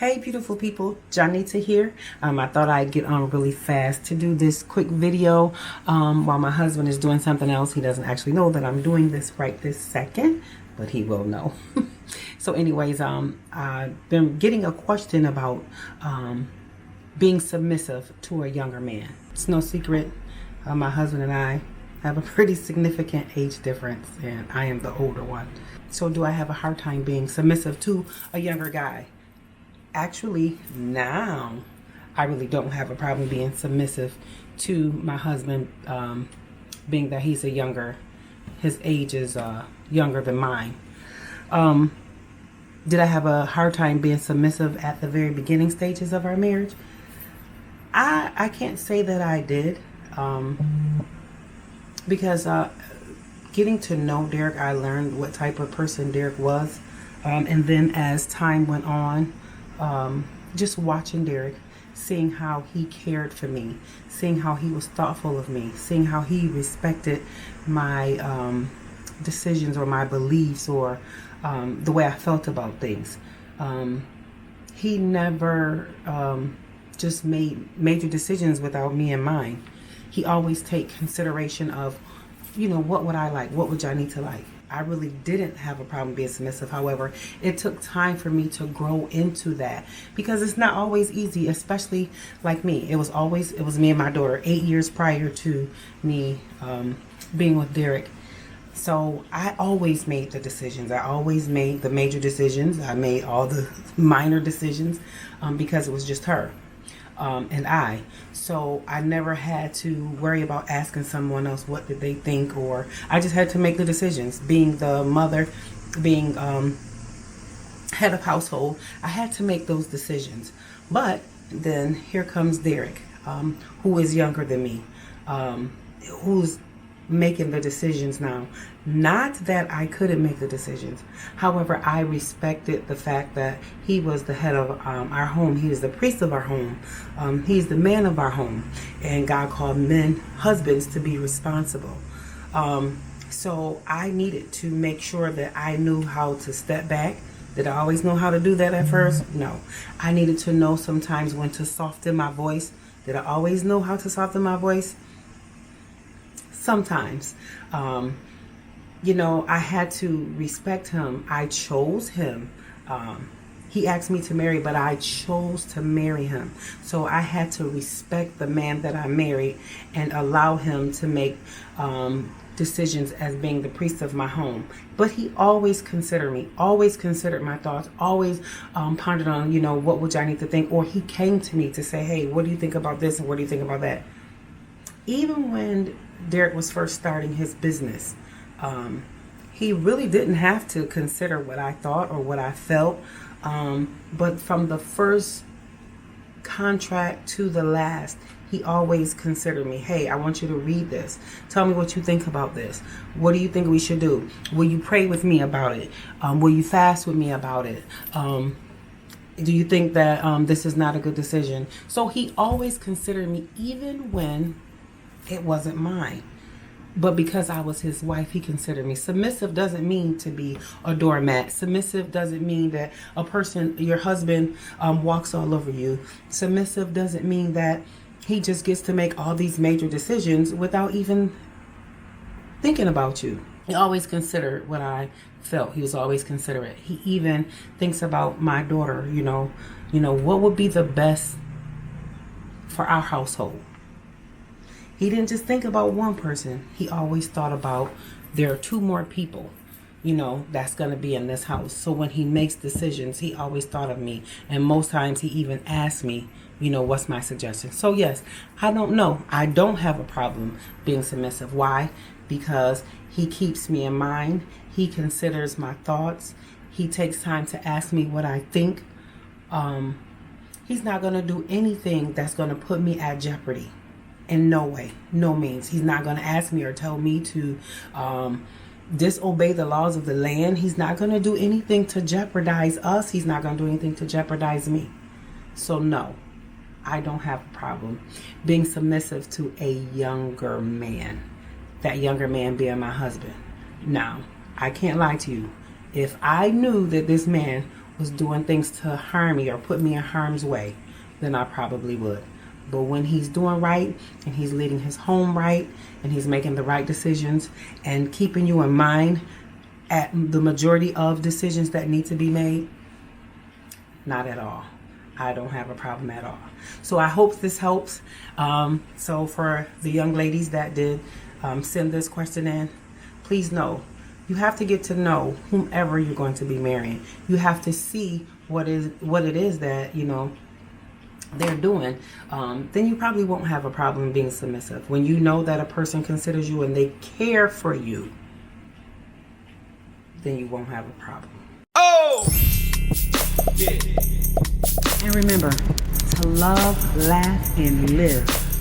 Hey beautiful people, Janita here. I thought I'd get on really fast to do this quick video while my husband is doing something else. He doesn't actually know that I'm doing this right this second, but he will know. So anyways, I've been getting a question about being submissive to a younger man. It's no secret, my husband and I have a pretty significant age difference, and I am the older one. So do I have a hard time being submissive to a younger guy? Actually, now I really don't have a problem being submissive to my husband, being that he's his age is younger than mine. Did I have a hard time being submissive at the very beginning stages of our marriage? I can't say that I did, because getting to know Derek, I learned what type of person Derek was, and then as time went on, just watching Derek, seeing how he cared for me, seeing how he was thoughtful of me, seeing how he respected my decisions or my beliefs or the way I felt about things. He never just made major decisions without me in mind. He always take consideration of, what would I like? What would Janita like? I really didn't have a problem being submissive. However, it took time for me to grow into that because it's not always easy, especially like me. It was me and my daughter 8 years prior to me being with Derek. So I always made the decisions. I always made the major decisions. I made all the minor decisions because it was just her and I. So I never had to worry about asking someone else what did they think, or I just had to make the decisions. Being the mother, being head of household, I had to make those decisions. But then here comes Derek, who is younger than me, who's making the decisions now. Not that I couldn't make the decisions. However, I respected the fact that he was the head of our home. He was the priest of our home. He's the man of our home. And God called men, husbands, to be responsible. So I needed to make sure that I knew how to step back. Did I always know how to do that at first? No. I needed to know sometimes when to soften my voice. Did I always know how to soften my voice? Sometimes. I had to respect him. I chose him. He asked me to marry, but I chose to marry him. So I had to respect the man that I married and allow him to make decisions as being the priest of my home. But he always considered me, always considered my thoughts, always pondered on, what would I need to think? Or he came to me to say, hey, what do you think about this? And what do you think about that? Even when Derek was first starting his business, he really didn't have to consider what I thought or what I felt. But from the first contract to the last, he always considered me. Hey, I want you to read this. Tell me what you think about this. What do you think we should do? Will you pray with me about it? Will you fast with me about it? Do you think that this is not a good decision? So he always considered me even when it wasn't mine. But because I was his wife, he considered me. Submissive doesn't mean to be a doormat. Submissive doesn't mean that your husband, walks all over you. Submissive doesn't mean that he just gets to make all these major decisions without even thinking about you. He always considered what I felt. He was always considerate. He even thinks about my daughter, what would be the best for our household. He didn't just think about one person. He always thought about there are two more people, that's going to be in this house. So when he makes decisions, he always thought of me. And most times he even asked me, what's my suggestion? So yes, I don't know. I don't have a problem being submissive. Why? Because he keeps me in mind. He considers my thoughts. He takes time to ask me what I think. He's not going to do anything that's going to put me at jeopardy. In no way, no means. He's not going to ask me or tell me to disobey the laws of the land. He's not going to do anything to jeopardize us. He's not going to do anything to jeopardize me. So no, I don't have a problem being submissive to a younger man. That younger man being my husband. Now, I can't lie to you. If I knew that this man was doing things to harm me or put me in harm's way, then I probably would. But when he's doing right and he's leading his home right and he's making the right decisions and keeping you in mind at the majority of decisions that need to be made, not at all. I don't have a problem at all. So I hope this helps. So for the young ladies that did send this question in, please know, you have to get to know whomever you're going to be marrying. You have to see what it is that, you know, they're doing. Then you probably won't have a problem being submissive. When you know that a person considers you and they care for you, then you won't have a problem. Oh! Yeah. And remember to love, laugh, and live.